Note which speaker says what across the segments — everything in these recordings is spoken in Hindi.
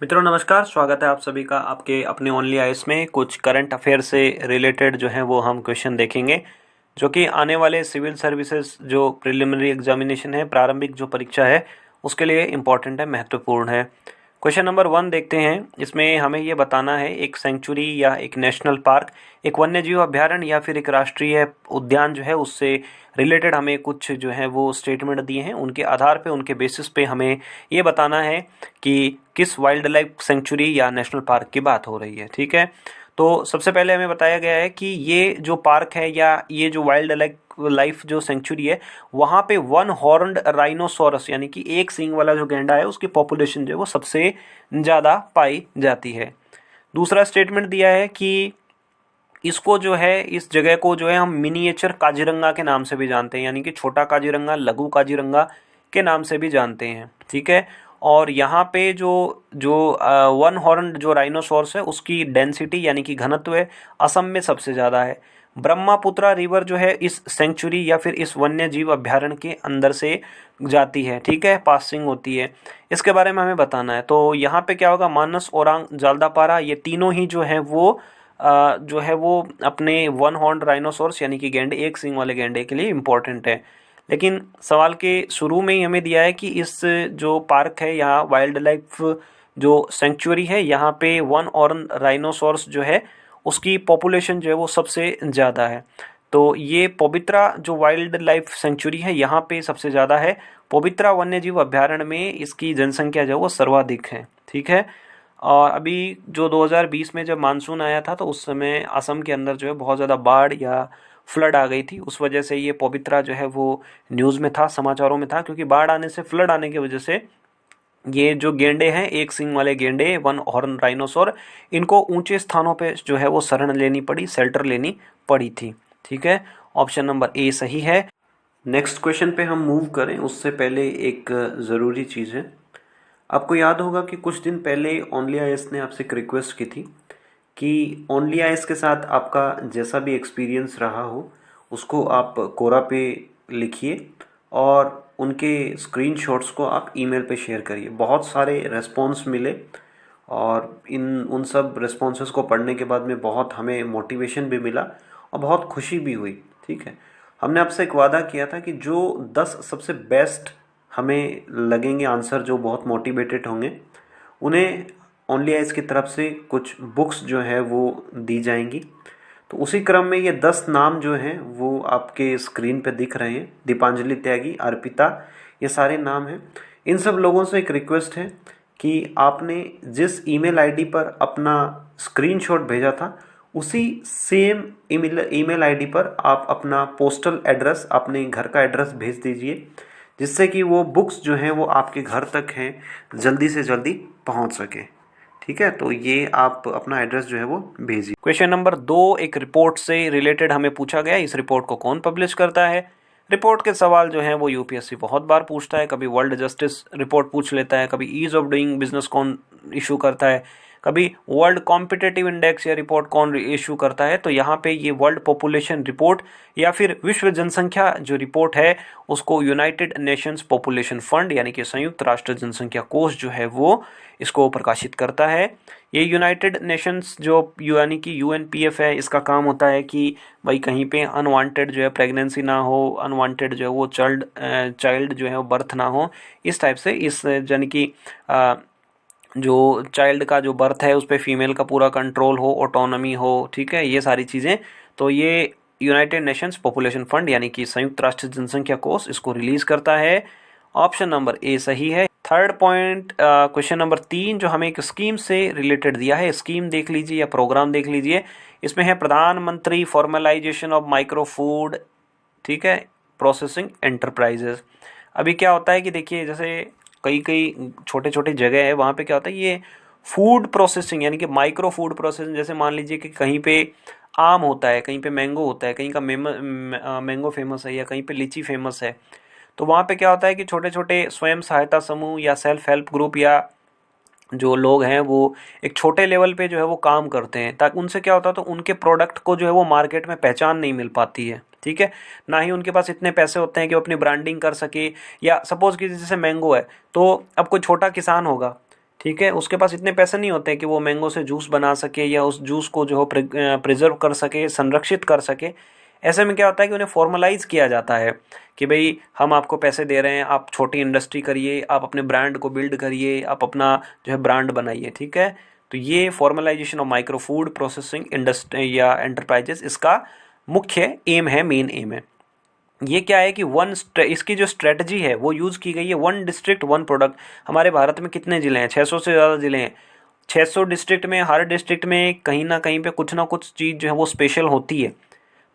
Speaker 1: मित्रों नमस्कार, स्वागत है आप सभी का आपके अपने ओनली आईएएस में। कुछ करंट अफेयर से रिलेटेड जो है वो हम क्वेश्चन देखेंगे, जो कि आने वाले सिविल सर्विसेज जो प्रिलिमिनरी एग्जामिनेशन है, प्रारंभिक जो परीक्षा है, उसके लिए इम्पोर्टेंट है, महत्वपूर्ण है। क्वेश्चन नंबर 1 देखते हैं। इसमें हमें ये बताना है एक सेंचुरी या एक नेशनल पार्क, एक वन्यजीव अभ्यारण्य या फिर एक राष्ट्रीय उद्यान जो है उससे रिलेटेड हमें कुछ जो है वो स्टेटमेंट दिए हैं। उनके आधार पे, उनके बेसिस पे हमें ये बताना है कि किस वाइल्ड लाइफ सेंचुरी या नेशनल पार्क की बात हो रही है। ठीक है, तो सबसे पहले हमें बताया गया है कि ये जो पार्क है या ये जो वाइल्ड लाइफ जो सेंचुरी है, वहाँ पे वन हॉर्न्ड राइनोसोरस यानी कि एक सींग वाला जो गैंडा है उसकी पॉपुलेशन जो है वो सबसे ज़्यादा पाई जाती है। दूसरा स्टेटमेंट दिया है कि इसको जो है, इस जगह को जो है हम मिनिएचर काजीरंगा के नाम से भी जानते हैं, यानी कि छोटा काजीरंगा, लघु काजीरंगा के नाम से भी जानते हैं। ठीक है, और यहाँ पे जो जो वन हॉर्न जो राइनोसॉर्स है उसकी डेंसिटी यानी कि घनत्व है असम में सबसे ज़्यादा है। ब्रह्मपुत्रा रिवर जो है इस सेंचुरी या फिर इस वन्य जीव अभ्यारण्य के अंदर से जाती है। ठीक है, पासिंग होती है, इसके बारे में हमें बताना है। तो यहाँ पे क्या होगा, मानस, ओरांग, जालदापारा, ये तीनों ही जो है वो अपने वन हॉर्न राइनोसोर्स यानी कि गैंडे, एक सींग वाले गैंडे के लिए इम्पोर्टेंट है। लेकिन सवाल के शुरू में ही हमें दिया है कि इस जो पार्क है, यहाँ वाइल्ड लाइफ जो सेंचुरी है, यहाँ पे वन हॉर्न राइनोसोर्स जो है उसकी पॉपुलेशन जो है वो सबसे ज़्यादा है। तो ये पवित्रा जो वाइल्ड लाइफ सेंचुरी है यहाँ पे सबसे ज़्यादा है। पवित्रा वन्यजीव अभ्यारण्य में इसकी जनसंख्या जो है वो सर्वाधिक है। ठीक है, और अभी जो 2020 में जब मानसून आया था तो उस समय असम के अंदर जो है बहुत ज़्यादा बाढ़ या फ्लड आ गई थी। उस वजह से ये पवित्रा जो है वो न्यूज़ में था, समाचारों में था, क्योंकि बाढ़ आने से, फ्लड आने की वजह से ये जो गेंडे हैं, एक सींग वाले गेंडे, वन हॉर्न राइनोसोर, इनको ऊंचे स्थानों पे जो है वो शरण लेनी पड़ी, शेल्टर लेनी पड़ी थी। ठीक है, ऑप्शन नंबर ए सही है। नेक्स्ट क्वेश्चन पे हम मूव करें उससे पहले एक ज़रूरी चीज़ है। आपको याद होगा कि कुछ दिन पहले ओनली आईएएस ने आपसे एक रिक्वेस्ट की थी कि ओनली आईएएस के साथ आपका जैसा भी एक्सपीरियंस रहा हो उसको आप कोरा पे लिखिए और उनके स्क्रीनशॉट्स को आप ईमेल पे शेयर करिए। बहुत सारे रेस्पॉन्स मिले और उन सब रेस्पॉन्सेस को पढ़ने के बाद में बहुत हमें मोटिवेशन भी मिला और बहुत खुशी भी हुई। ठीक है, हमने आपसे एक वादा किया था कि जो 10 सबसे बेस्ट हमें लगेंगे आंसर, जो बहुत मोटिवेटेड होंगे, उन्हें ओनली आईएएस की तरफ से कुछ बुक्स जो है वो दी जाएंगी। तो उसी क्रम में ये 10 नाम जो हैं वो आपके स्क्रीन पे दिख रहे हैं। दीपांजलि त्यागी, अर्पिता, ये सारे नाम हैं। इन सब लोगों से एक रिक्वेस्ट है कि आपने जिस ईमेल आईडी पर अपना स्क्रीनशॉट भेजा था उसी सेम ईमेल आईडी पर आप अपना पोस्टल एड्रेस, अपने घर का एड्रेस भेज दीजिए, जिससे कि वो बुक्स जो हैं वो आपके घर तक हैं, जल्दी से जल्दी पहुंच सके। ठीक है, तो ये आप अपना एड्रेस जो है वो भेजिए। क्वेश्चन नंबर 2 एक रिपोर्ट से रिलेटेड हमें पूछा गया। इस रिपोर्ट को कौन पब्लिश करता है? रिपोर्ट के सवाल जो हैं वो यूपीएससी बहुत बार पूछता है। कभी वर्ल्ड जस्टिस रिपोर्ट पूछ लेता है, कभी ईज ऑफ डूइंग बिजनेस कौन इशू करता है, कभी वर्ल्ड कॉम्पिटिटिव इंडेक्स या रिपोर्ट कौन इशू करता है। तो यहाँ पे ये वर्ल्ड पॉपुलेशन रिपोर्ट या फिर विश्व जनसंख्या जो रिपोर्ट है उसको यूनाइटेड नेशंस पॉपुलेशन फंड यानी कि संयुक्त राष्ट्र जनसंख्या कोष जो है वो इसको प्रकाशित करता है। ये यूनाइटेड नेशंस जो यानी कि यूएनपीएफ है, इसका काम होता है कि भाई कहीं पे अनवांटेड जो है प्रेगनेंसी ना हो, अनवांटेड जो है वो चाइल्ड जो है वो बर्थ ना हो, इस टाइप से, इस यानी कि जो चाइल्ड का जो बर्थ है उस पर फीमेल का पूरा कंट्रोल हो, ऑटोनॉमी हो। ठीक है, ये सारी चीज़ें, तो ये यूनाइटेड नेशंस पॉपुलेशन फंड यानी कि संयुक्त राष्ट्र जनसंख्या कोष इसको रिलीज करता है। ऑप्शन नंबर ए सही है। थर्ड पॉइंट, क्वेश्चन नंबर 3 जो हमें एक स्कीम से रिलेटेड दिया है, स्कीम देख लीजिए या प्रोग्राम देख लीजिए। इसमें है प्रधानमंत्री फॉर्मलाइजेशन ऑफ माइक्रो फूड, ठीक है, प्रोसेसिंग एंटरप्राइजेस। अभी क्या होता है कि देखिए, जैसे कई कई छोटे छोटे जगह है वहाँ पे क्या होता है, ये फूड प्रोसेसिंग यानी कि माइक्रो फूड प्रोसेसिंग, जैसे मान लीजिए कि कहीं पे आम होता है, कहीं पे मैंगो होता है, कहीं का मैंगो फेमस है या कहीं पे लीची फेमस है। तो वहाँ पे क्या होता है कि छोटे छोटे स्वयं सहायता समूह या सेल्फ हेल्प ग्रुप या जो लोग हैं वो एक छोटे लेवल पे जो है वो काम करते हैं, ताकि उनसे क्या होता है, तो उनके प्रोडक्ट को जो है वो मार्केट में पहचान नहीं मिल पाती है। ठीक है, ना ही उनके पास इतने पैसे होते हैं कि वो अपनी ब्रांडिंग कर सके। या सपोज कि जैसे मैंगो है, तो अब कोई छोटा किसान होगा, ठीक है, उसके पास इतने पैसे नहीं होते कि वो मैंगो से जूस बना सके या उस जूस को जो प्रिजर्व कर सके, संरक्षित कर सके। ऐसे में क्या होता है कि उन्हें फॉर्मलाइज किया जाता है कि भाई हम आपको पैसे दे रहे हैं, आप छोटी इंडस्ट्री करिए, आप अपने ब्रांड को बिल्ड करिए, आप अपना जो है ब्रांड बनाइए। ठीक है, तो ये formalisation of micro food processing industry या एंटरप्राइजेस इसका मुख्य एम है, मेन एम है। ये क्या है कि इसकी जो स्ट्रेटजी है वो यूज़ की गई है, 1 डिस्ट्रिक्ट 1 प्रोडक्ट। हमारे भारत में कितने ज़िले हैं? 600 से ज़्यादा ज़िले हैं। 600 डिस्ट्रिक्ट में हर डिस्ट्रिक्ट में कहीं ना कहीं पे कुछ ना कुछ चीज़ जो है वो स्पेशल होती है।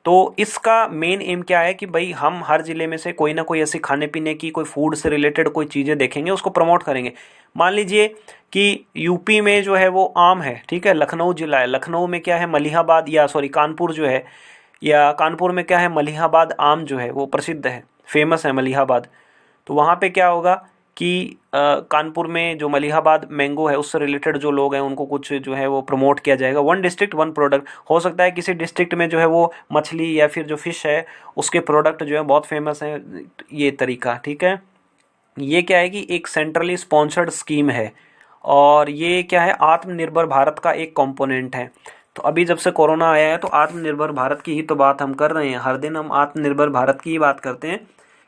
Speaker 1: तो इसका मेन एम क्या है कि भाई हम हर ज़िले में से कोई ना कोई ऐसी खाने पीने की, कोई फूड से रिलेटेड कोई चीज़ें देखेंगे, उसको प्रमोट करेंगे। मान लीजिए कि यूपी में जो है वो आम है, ठीक है, लखनऊ ज़िला है, लखनऊ में क्या है मलिहाबाद, या सॉरी कानपुर जो है, या कानपुर में क्या है मलिहाबाद आम जो है वो प्रसिद्ध है, फेमस है मलिहाबाद। तो वहाँ पे क्या होगा कि कानपुर में जो मलिहाबाद मैंगो है उससे रिलेटेड जो लोग हैं उनको कुछ जो है वो प्रमोट किया जाएगा। 1 डिस्ट्रिक्ट 1 प्रोडक्ट। हो सकता है किसी डिस्ट्रिक्ट में जो है वो मछली या फिर जो फिश है उसके प्रोडक्ट जो है बहुत फेमस है, ये तरीका। ठीक है, ये क्या है कि एक सेंट्रली स्पॉन्सर्ड स्कीम है और ये क्या है आत्मनिर्भर भारत का एक कंपोनेंट है। तो अभी जब से कोरोना आया है तो आत्मनिर्भर भारत की ही तो बात हम कर रहे हैं। हर दिन हम आत्मनिर्भर भारत की ही बात करते हैं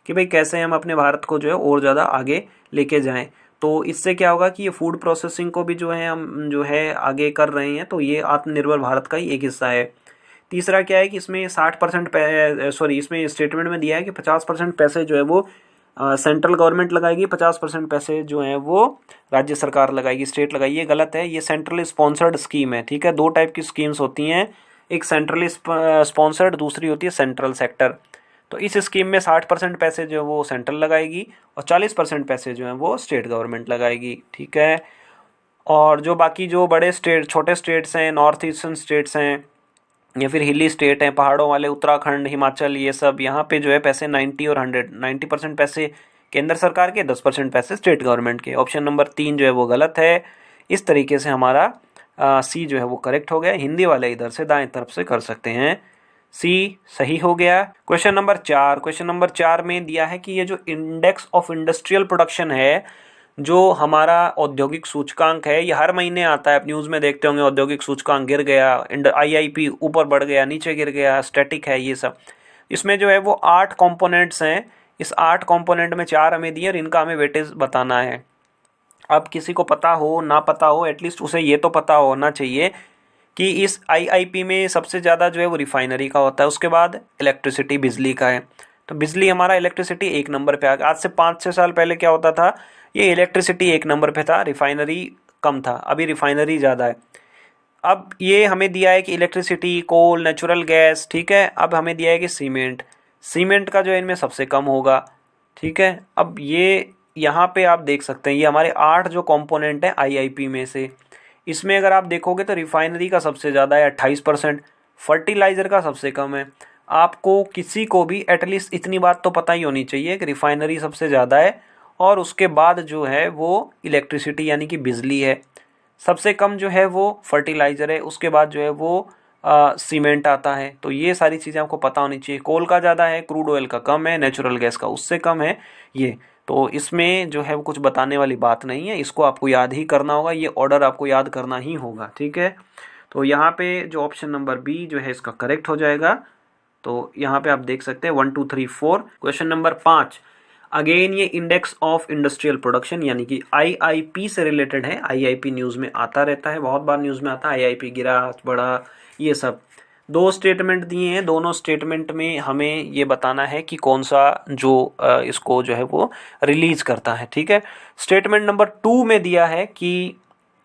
Speaker 1: कि भाई कैसे हम अपने भारत को जो है और ज़्यादा आगे लेके जाएं। तो इससे क्या होगा कि ये फूड प्रोसेसिंग को भी जो है हम जो है आगे कर रहे हैं, तो ये आत्मनिर्भर भारत का ही एक हिस्सा है। तीसरा क्या है कि इसमें 60% सॉरी इसमें स्टेटमेंट में दिया है कि 50% पैसे जो है वो सेंट्रल गवर्नमेंट लगाएगी, 50% पैसे जो हैं वो राज्य सरकार लगाएगी, स्टेट लगाएगी। ये गलत है, ये सेंट्रली स्पॉन्सर्ड स्कीम है। ठीक है, 2 टाइप की स्कीम्स होती हैं, एक सेंट्रली स्पॉन्सर्ड, दूसरी होती है सेंट्रल सेक्टर। तो इस स्कीम में 60% पैसे जो है वो सेंट्रल लगाएगी और 40% पैसे जो हैं वो स्टेट गवर्नमेंट लगाएगी। ठीक है, और जो बाकी जो बड़े स्टेट, छोटे स्टेट्स हैं, नॉर्थ ईस्टर्न स्टेट्स हैं या फिर हिली स्टेट हैं, पहाड़ों वाले, उत्तराखंड, हिमाचल, ये सब, यहाँ पे जो है पैसे 90 और 100, 90% पैसे केंद्र सरकार के, 10% पैसे स्टेट गवर्नमेंट के। ऑप्शन नंबर 3 जो है वो गलत है। इस तरीके से हमारा सी जो है वो करेक्ट हो गया। हिंदी वाले इधर से दाएं तरफ से कर सकते हैं, सी सही हो गया। क्वेश्चन नंबर 4, क्वेश्चन नंबर 4 में दिया है कि ये जो इंडेक्स ऑफ इंडस्ट्रियल प्रोडक्शन है, जो हमारा औद्योगिक सूचकांक है, ये हर महीने आता है। आप न्यूज़ में देखते होंगे औद्योगिक सूचकांक गिर गया, आईआईपी ऊपर बढ़ गया, नीचे गिर गया, स्टैटिक है, ये सब। इसमें जो है वो 8 कंपोनेंट्स हैं। इस 8 कंपोनेंट में 4 हमें दिए और इनका हमें वेटेज बताना है। अब किसी को पता हो ना पता हो, एटलीस्ट उसे ये तो पता होना चाहिए कि इस आईआईपी में सबसे ज़्यादा जो है वो रिफाइनरी का होता है, उसके बाद इलेक्ट्रिसिटी, बिजली का है। तो बिजली हमारा, इलेक्ट्रिसिटी 1 नंबर पे आ गया। आज से 5-6 साल पहले क्या होता था, ये इलेक्ट्रिसिटी 1 नंबर पे था, रिफाइनरी कम था, अभी रिफाइनरी ज़्यादा है। अब ये हमें दिया है कि इलेक्ट्रिसिटी, कोल, नेचुरल गैस, ठीक है। अब हमें दिया है कि सीमेंट, सीमेंट का जो है इनमें सबसे कम होगा। ठीक है, अब ये यहाँ पे आप देख सकते हैं, ये हमारे 8 जो कंपोनेंट हैं आईआईपी में से, इसमें अगर आप देखोगे तो रिफाइनरी का सबसे ज़्यादा है 28%, फर्टिलाइज़र का सबसे कम है। आपको किसी को भी एटलीस्ट इतनी बात तो पता ही होनी चाहिए कि रिफाइनरी सबसे ज़्यादा है और उसके बाद जो है वो इलेक्ट्रिसिटी यानी कि बिजली है। सबसे कम जो है वो फर्टिलाइज़र है, उसके बाद जो है वो सीमेंट आता है। तो ये सारी चीज़ें आपको पता होनी चाहिए। कोल का ज़्यादा है, क्रूड ऑयल का कम है, नेचुरल गैस का उससे कम है। ये तो इसमें जो है वो कुछ बताने वाली बात नहीं है, इसको आपको याद ही करना होगा, ये ऑर्डर आपको याद करना ही होगा। ठीक है, तो यहाँ पे जो ऑप्शन नंबर बी जो है इसका करेक्ट हो जाएगा। तो यहाँ पे आप देख सकते हैं 1 2 3 4। क्वेश्चन नंबर 5, अगेन ये इंडेक्स ऑफ इंडस्ट्रियल प्रोडक्शन यानी कि आईआईपी से रिलेटेड है। आईआईपी न्यूज़ में आता रहता है, बहुत बार न्यूज़ में आता है आईआईपी गिरा, बढ़ा, ये सब। 2 स्टेटमेंट दिए हैं, दोनों स्टेटमेंट में हमें ये बताना है कि कौन सा जो इसको जो है वो रिलीज करता है। ठीक है, स्टेटमेंट नंबर 2 में दिया है कि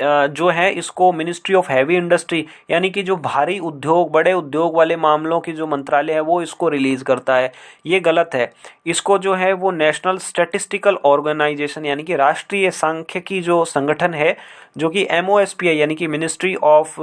Speaker 1: जो है इसको मिनिस्ट्री ऑफ हैवी इंडस्ट्री यानी कि जो भारी उद्योग, बड़े उद्योग वाले मामलों की जो मंत्रालय है वो इसको रिलीज़ करता है। ये गलत है। इसको जो है वो नेशनल स्टैटिस्टिकल ऑर्गेनाइजेशन यानी कि राष्ट्रीय सांख्यिकी जो संगठन है, जो कि MOSPI यानी कि ministry of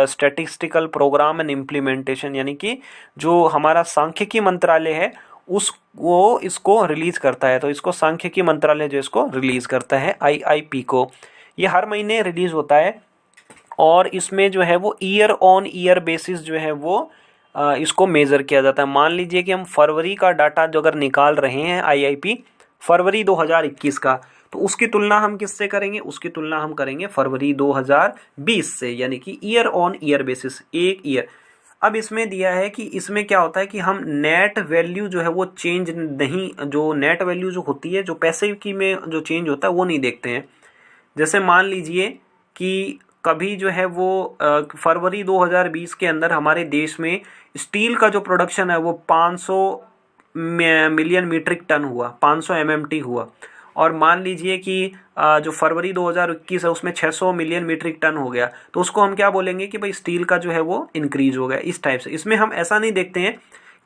Speaker 1: statistical program and implementation यानी कि जो हमारा सांख्यिकी मंत्रालय है वो इसको रिलीज़ करता है। तो इसको सांख्यिकी मंत्रालय जो इसको रिलीज़ करता है आईआईपी को। ये हर महीने रिलीज़ होता है और इसमें जो है वो ईयर ऑन ईयर बेसिस जो है वो इसको मेज़र किया जाता है। मान लीजिए कि हम फरवरी का डाटा जो अगर निकाल रहे हैं आईआईपी फरवरी 2021 का, तो उसकी तुलना हम किससे करेंगे, उसकी तुलना हम करेंगे फरवरी 2020 से, यानी कि ईयर ऑन ईयर बेसिस, एक ईयर। अब इसमें दिया है कि इसमें क्या होता है कि हम नेट वैल्यू जो है वो चेंज नहीं, जो नेट वैल्यू जो होती है, जो पैसे की में जो चेंज होता है वो नहीं देखते हैं। जैसे मान लीजिए कि कभी जो है वो फरवरी 2020 के अंदर हमारे देश में स्टील का जो प्रोडक्शन है वो 500 मिलियन मीट्रिक टन हुआ, 500 MMT हुआ। और मान लीजिए कि जो फरवरी 2021 है उसमें 600 मिलियन मीट्रिक टन हो गया, तो उसको हम क्या बोलेंगे कि भाई स्टील का जो है वो इंक्रीज हो गया, इस टाइप से। इसमें हम ऐसा नहीं देखते हैं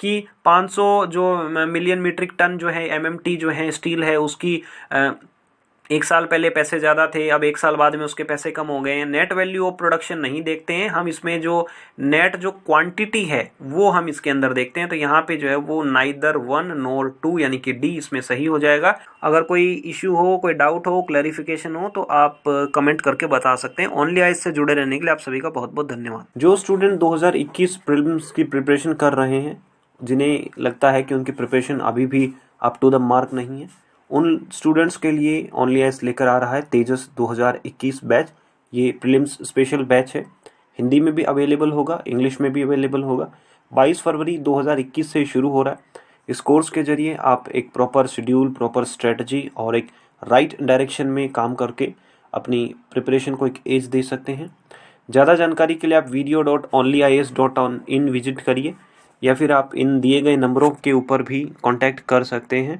Speaker 1: कि 500 जो मिलियन मीट्रिक टन जो है MMT जो है स्टील है उसकी एक साल पहले पैसे ज़्यादा थे, अब एक साल बाद में उसके पैसे कम हो गए हैं। नेट वैल्यू ऑफ प्रोडक्शन नहीं देखते हैं हम, इसमें जो नेट जो क्वांटिटी है वो हम इसके अंदर देखते हैं। तो यहाँ पे जो है वो नाइदर 1 नॉर 2 यानी कि डी इसमें सही हो जाएगा। अगर कोई इश्यू हो, कोई डाउट हो, क्लैरिफिकेशन हो तो आप कमेंट करके बता सकते हैं। ओनली आइज से जुड़े रहने के लिए आप सभी का बहुत बहुत धन्यवाद। जो स्टूडेंट 2021 प्रीलिम्स की प्रिपरेशन कर रहे हैं, जिन्हें लगता है कि उनकी प्रिपरेशन अभी भी अप टू द मार्क नहीं है, उन स्टूडेंट्स के लिए ओनली आइज लेकर आ रहा है तेजस 2021 बैच। ये प्रीलिम्स स्पेशल बैच है, हिंदी में भी अवेलेबल होगा, इंग्लिश में भी अवेलेबल होगा। 22 फरवरी 2021 से शुरू हो रहा है। इस कोर्स के जरिए आप एक प्रॉपर शेड्यूल, प्रॉपर स्ट्रेटजी और एक राइट डायरेक्शन में काम करके अपनी प्रिपरेशन को एक एज दे सकते हैं। ज़्यादा जानकारी के लिए आप video.onlyis.in विजिट करिए, या फिर आप इन दिए गए नंबरों के ऊपर भी कांटेक्ट कर सकते हैं।